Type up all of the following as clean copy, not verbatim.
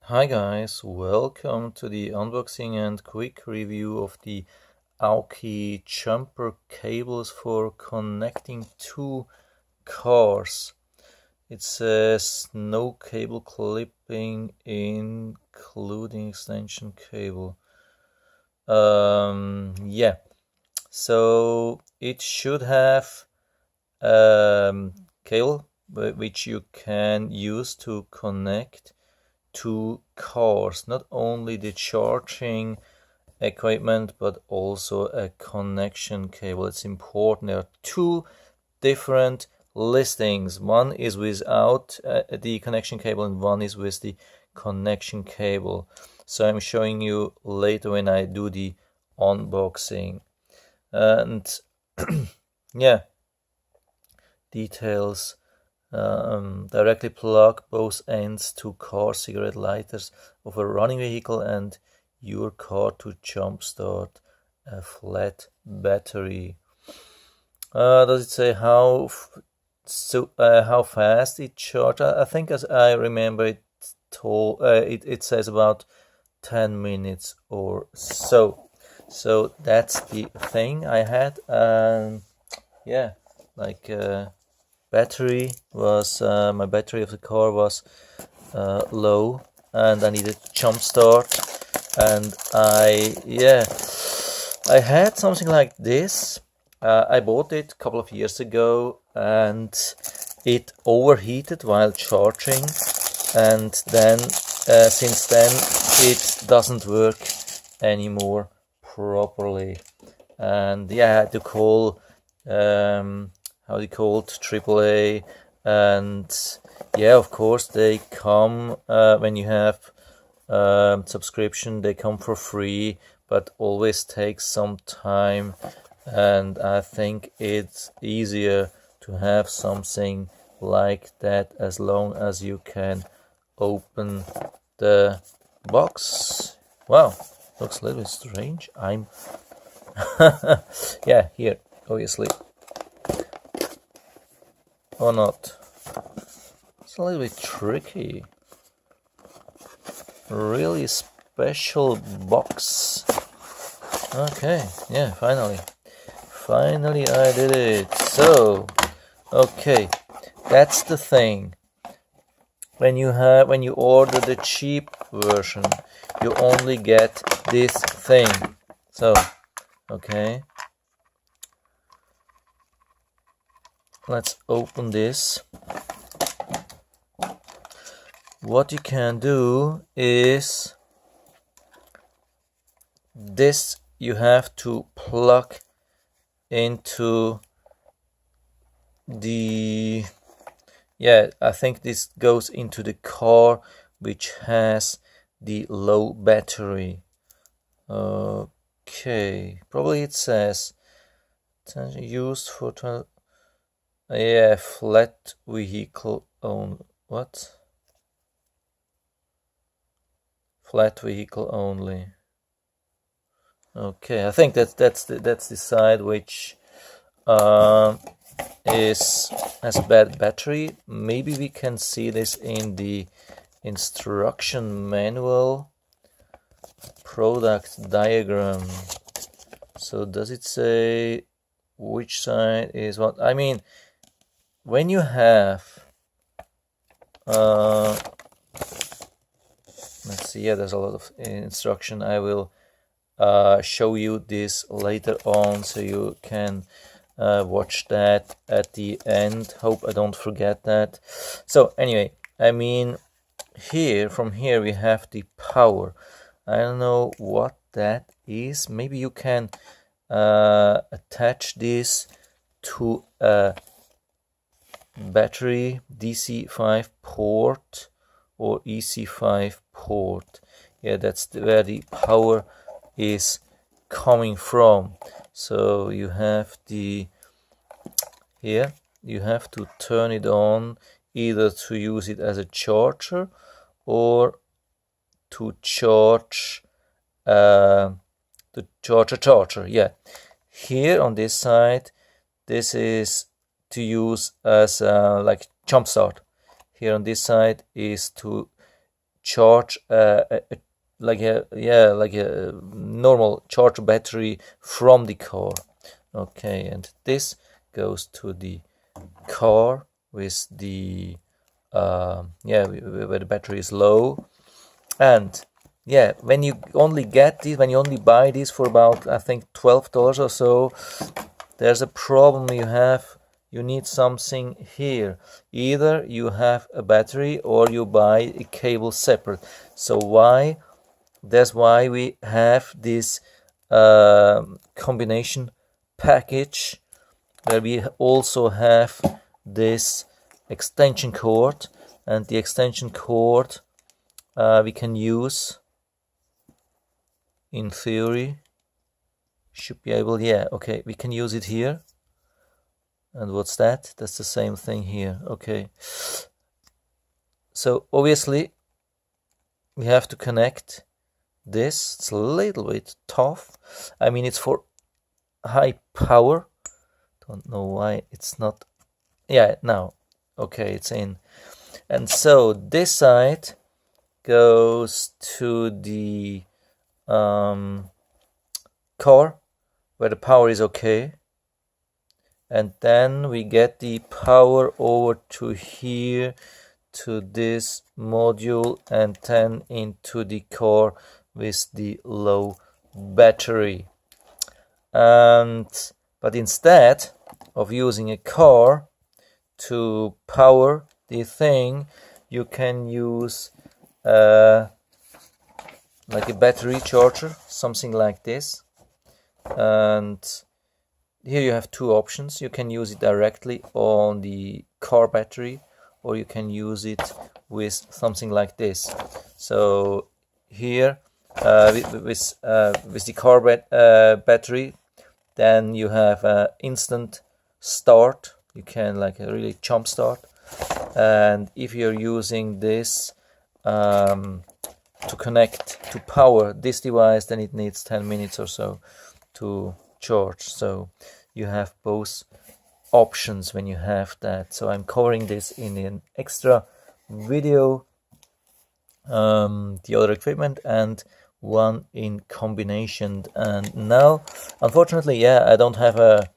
Hi guys, welcome to the unboxing and quick review of the Aukey jumper cables for connecting two cars. It says no cable clipping including extension cable. Yeah, so it should have cable which you can use to connect two cars, not only the charging equipment but also a connection cable. It's important. There are two different listings. One is without the connection cable and one is with the connection cable. So I'm showing you later when I do the unboxing. And yeah, details. Directly plug both ends to car cigarette lighters of a running vehicle and your car to jumpstart a flat battery. Does it say how fast it charges? I think, as I remember, it says about 10 minutes or so. So that's the thing I had. Yeah, like. Battery was my battery of the car was low and I needed jump start, and I had something like this. I bought it a couple of years ago and it overheated while charging, and then since then it doesn't work anymore properly, and yeah, I had to call how they called AAA, and yeah, of course they come when you have subscription, they come for free, but always takes some time, and I think it's easier to have something like that as long as you can open the box. Wow, looks a little bit strange. Yeah, here, obviously. Or not. It's a little bit tricky. Really special box. Okay, yeah, finally I did it. So, okay, that's the thing. When you order the cheap version, you only get this thing. So, okay. Let's open this. What you can do is this, you have to plug into the, I think this goes into the car which has the low battery. Okay, probably it says used for flat vehicle only. What? Flat vehicle only. Okay, I think that's the side which has a bad battery. Maybe we can see this in the instruction manual product diagram. So does it say which side is what? I mean, when you have let's see, yeah, there's a lot of instruction. I will show you this later on so you can watch that at the end. Hope I don't forget that. So anyway, I mean, from here we have the power. I don't know what that is. Maybe you can attach this to a battery DC5 port or EC5 port. Yeah, that's where the power is coming from. So you have here you have to turn it on, either to use it as a charger or to charge the charger. Yeah, here on this side, this is to use as like jump start. Here on this side is to charge like a normal charge battery from the car. Okay, and this goes to the car with the where the battery is low. And yeah, when you only get these, when you only buy these for about, I think, $12 or so, there's a problem you have. You need something here. Either you have a battery or you buy a cable separate. So why? That's why we have this combination package, where we also have this extension cord, and the extension cord we can use, in theory, should be able, yeah, okay, we can use it here. And what's that? That's the same thing here. Okay, so obviously we have to connect this. It's a little bit tough. I mean, it's for high power. Don't know why it's not. Yeah, now, okay, it's in. And so this side goes to the car, where the power is okay, and then we get the power over to here, to this module, and then into the car with the low battery. But instead of using a car to power the thing, you can use like a battery charger, something like this. And here you have two options. You can use it directly on the car battery, or you can use it with something like this. So here with the car battery, then you have an instant start. You can like a really jump start. And if you're using this to connect, to power this device, then it needs 10 minutes or so to charge. So you have both options when you have that. So I'm covering this in an extra video, the other equipment, and one in combination. And now, unfortunately, yeah, I don't have a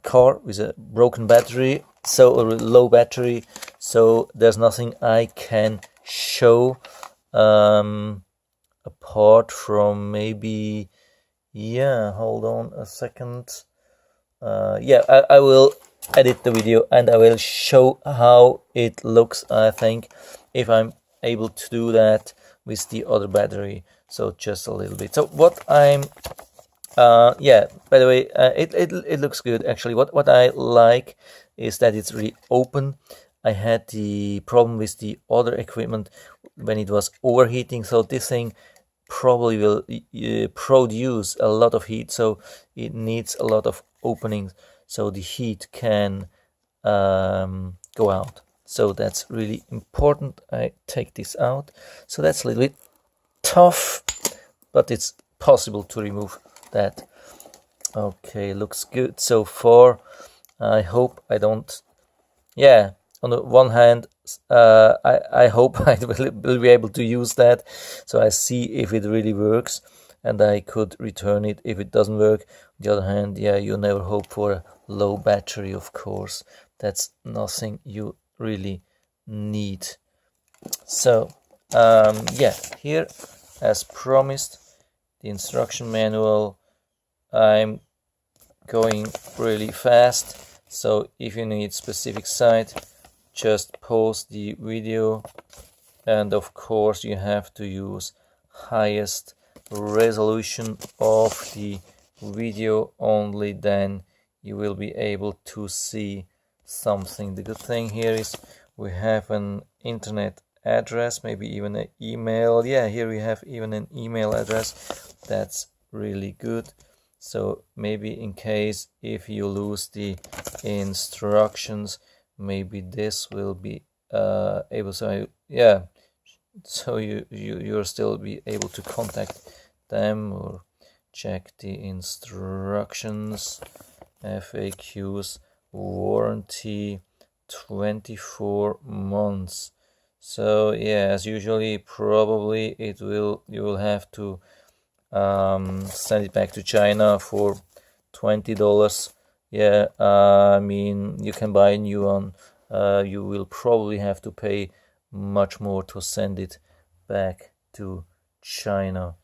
car with a broken battery, so a low battery, so there's nothing I can show apart from maybe, yeah, hold on a second. I will edit the video and I will show how it looks, I think, if I'm able to do that with the other battery. So just a little bit. So what I'm by the way, it looks good actually. What I like is that it's really open. I had the problem with the other equipment when it was overheating, so this thing probably will produce a lot of heat, so it needs a lot of openings so the heat can go out. So that's really important. I take this out. So that's a little bit tough, but it's possible to remove that. Okay, looks good so far. I hope I don't, yeah, on the one hand, I hope I will be able to use that, so I see if it really works and I could return it if it doesn't work. On the other hand, yeah, you never hope for a low battery, of course. That's nothing you really need. So here, as promised, the instruction manual. I'm going really fast, so if you need specific site, just pause the video, and of course you have to use highest resolution of the video, only then you will be able to see something. The good thing here is we have an internet address, maybe even an email. Yeah, here we have even an email address. That's really good. So maybe in case if you lose the instructions, maybe this will be able. So yeah, so you'll still be able to contact them or check the instructions, FAQs, warranty 24 months. So yeah, as usually, probably you will have to send it back to China for $20. Yeah, I mean, you can buy a new one. You will probably have to pay much more to send it back to China.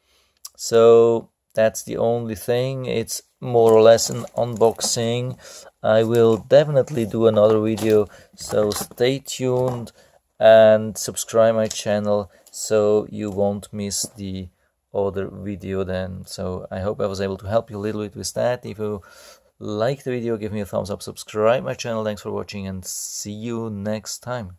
So that's the only thing. It's more or less an unboxing. I will definitely do another video, so stay tuned and subscribe my channel so you won't miss the other video then. So I hope I was able to help you a little bit with that. If you like the video, give me a thumbs up, subscribe my channel. Thanks for watching and see you next time.